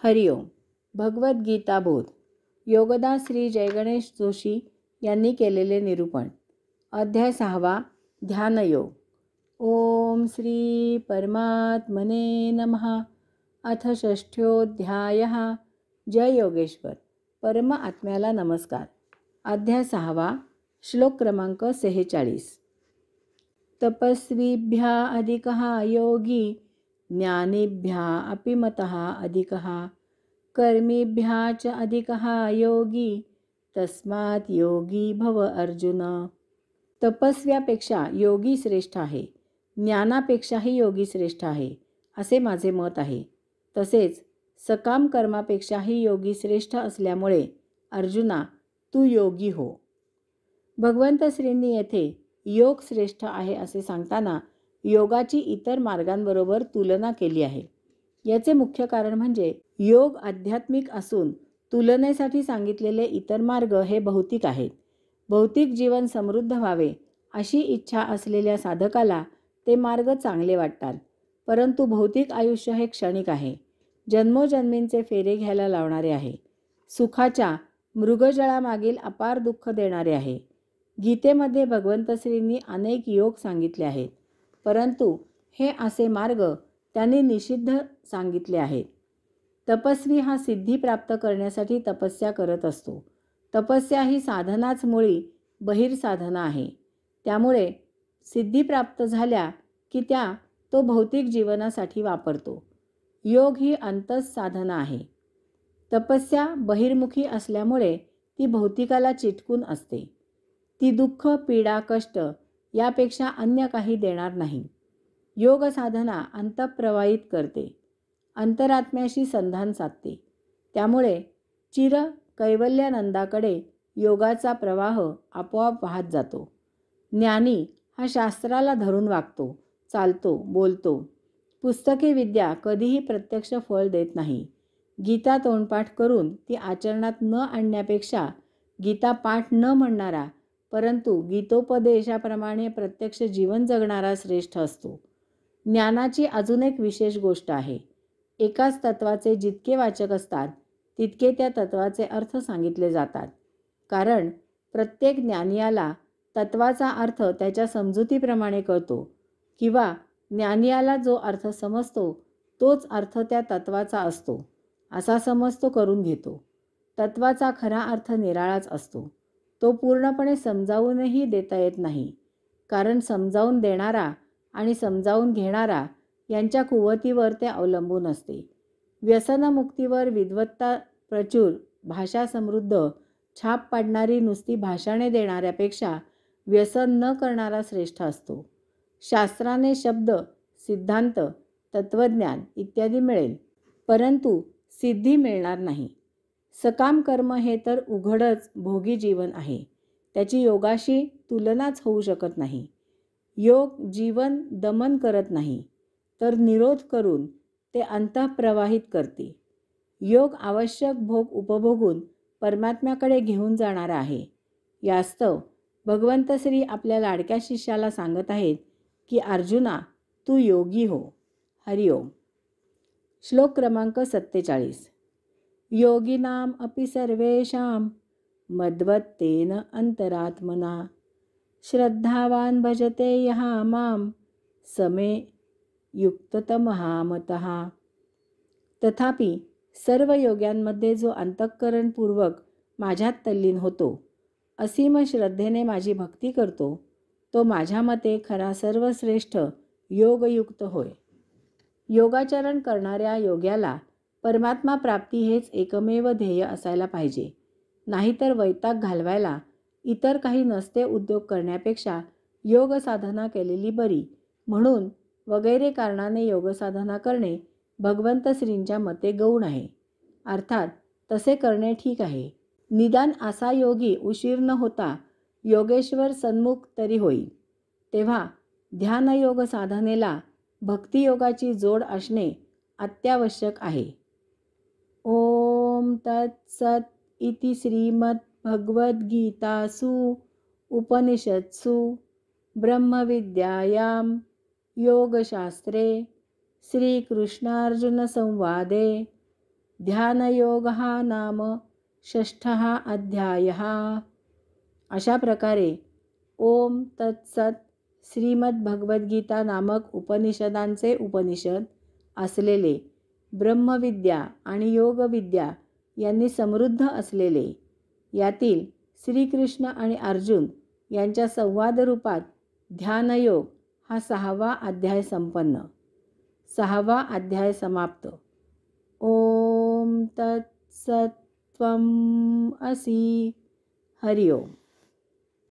हरिओम. भगवद्गीता बोध. योगदास श्री जयगणेश जोशी यांनी केलेले निरूपण. अध्याय 6. ध्यानयोग. ओम श्री परमात्मने नमः. अथ षष्ठ्योऽध्यायः. जय योगेश्वर. परम आत्म्याला नमस्कार. अध्याय 6. श्लोक क्रमांक 46. तपस्वीभ्या अधिकः योगी ज्ञानीभ्या अपि मतः अधिकः कर्मीभ्या च अधिकः योगी तस्मात् योगी भव अर्जुन. तपस्व्यापेक्षा योगी श्रेष्ठ आहे, ज्ञानापेक्षाही योगी श्रेष्ठ आहे असे माझे मत आहे. तसेच सकाम कर्मापेक्षाही योगी श्रेष्ठ असल्यामुळे अर्जुना तू योगी हो. भगवंत श्रींनी येथे योग श्रेष्ठ आहे असे सांगताना योगाची इतर मार्गांबरोबर तुलना केली आहे. याचे मुख्य कारण म्हणजे योग आध्यात्मिक असून तुलनेसाठी सांगितलेले इतर मार्ग हे भौतिक आहेत. भौतिक जीवन समृद्ध व्हावे अशी इच्छा असलेल्या साधकाला ते मार्ग चांगले वाटतात, परंतु भौतिक आयुष्य हे क्षणिक आहे, जन्मोजन्मींचे फेरे घ्यायला लावणारे आहे, सुखाच्या मृगजळामागील अपार दुःख देणारे आहे. गीतेमध्ये भगवंत श्रींनी अनेक योग सांगितले आहेत, परंतु हे असे मार्ग त्यांनी निषिद्ध सांगितले आहेत. तपस्वी हा सिद्धी प्राप्त करण्यासाठी तपस्या करत असतो. तपस्या ही साधनाच मुळी बहिर्साधना आहे. त्यामुळे सिद्धी प्राप्त झाल्या की त्या तो भौतिक जीवनासाठी वापरतो. योग ही अंतस साधना आहे. तपस्या बहिर्मुखी असल्यामुळे ती भौतिकाला चिटकून असते. ती दुःख, पीडा, कष्ट यापेक्षा अन्य काही देणार नाही. योग साधना अंतःप्रवाहित करते, अंतरात्म्याशी संधान साधते. त्यामुळे चिर कैवल्यानंदाकडे योगाचा प्रवाह आपोआप वाहत जातो. ज्ञानी हा शास्त्राला धरून वागतो, चालतो, बोलतो. पुस्तकी विद्या कधीही प्रत्यक्ष फळ देत नाही. गीता तोंडपाठ करून ती आचरणात न आणण्यापेक्षा गीता पाठ न म्हणणारा परंतु गीतोपदेशाप्रमाणे प्रत्यक्ष जीवन जगणारा श्रेष्ठ असतो. ज्ञानाची अजून एक विशेष गोष्ट आहे. एकाच तत्वाचे जितके वाचक असतात तितके त्या तत्वाचे अर्थ सांगितले जातात. कारण प्रत्येक ज्ञानियाला तत्वाचा अर्थ त्याच्या समजुतीप्रमाणे कळतो, किंवा ज्ञानियाला जो अर्थ समजतो तोच अर्थ त्या तत्वाचा असतो असा समज तो करून घेतो. तत्वाचा खरा अर्थ निराळाच असतो. तो पूर्णपणे समजावूनही देता येत नाही, कारण समजावून देणारा आणि समजावून घेणारा यांच्या कुवतीवर ते अवलंबून असते. व्यसनमुक्तीवर विद्वत्ता प्रचूर, भाषा समृद्ध, छाप पाडणारी नुसती भाषणे देणाऱ्यापेक्षा व्यसन न करणारा श्रेष्ठ असतो. शास्त्राने शब्द, सिद्धांत, तत्वज्ञान इत्यादी मिळेल, परंतु सिद्धी मिळणार नाही. सकाम कर्म हे तर उघडच भोगी जीवन आहे. त्याची योगाशी तुलनाच होऊ शकत नाही. योग जीवन दमन करत नाही, तर निरोध करून ते अंतःप्रवाहित करते. योग आवश्यक भोग उपभोगून परमात्म्याकडे घेऊन जाणारा आहे. यास्तव भगवंत श्री आपल्या लाडक्या शिष्याला सांगत आहेत की अर्जुना तू योगी हो. हरिओम. श्लोक क्रमांक 47. योगिनाम अपि सर्वेषां मद्वत्तेन अंतरात्मना श्रद्धावान भजते यः मां समे युक्ततमः मतः. तथापि सर्व योग्यांमध्ये जो अंतःकरणपूर्वक माझ्यात तल्लीन होतो, असीम श्रद्धेने माझी भक्ती करतो, तो माझ्या मते खरा सर्वश्रेष्ठ योगयुक्त होय. योगाचरण करणाऱ्या योग्याला परमात्मा प्राप्ती हेच एकमेव ध्येय असायला पाहिजे. नाहीतर वैताग घालवायला इतर काही नसते उद्योग करण्यापेक्षा योग साधना केलेली बरी म्हणून वगैरे कारणाने योगसाधना करणे भगवंत श्रींच्या मते गौण आहे. अर्थात तसे करणे ठीक आहे. निदान असा योगी उशीर न होता योगेश्वर सन्मुख तरी होईल. तेव्हा ध्यानयोग साधनेला भक्तियोगाची जोड असणे अत्यावश्यक आहे. ओम तत्सत इति श्रीमद्भगवद्गीतासु उपनिषत्सु ब्रह्मविद्यायां योगशास्त्रे श्रीकृष्णार्जुनसंवादे ध्यानयोगः नाम षष्ठः अध्यायः। अशा प्रकारे ओम तत्सत श्रीमद्भगवद्गीता नामक उपनिषदांचे उपनिषद असलेले ब्रह्मविद्या आणि योगविद्या यांनी समृद्ध असलेले यातील श्रीकृष्ण आणि अर्जुन यांच्या संवादरूपात ध्यानयोग हा 6वा अध्याय संपन्न, 6वा अध्याय समाप्त। ओम तत्सत्त्वम् असि। हरि ओम।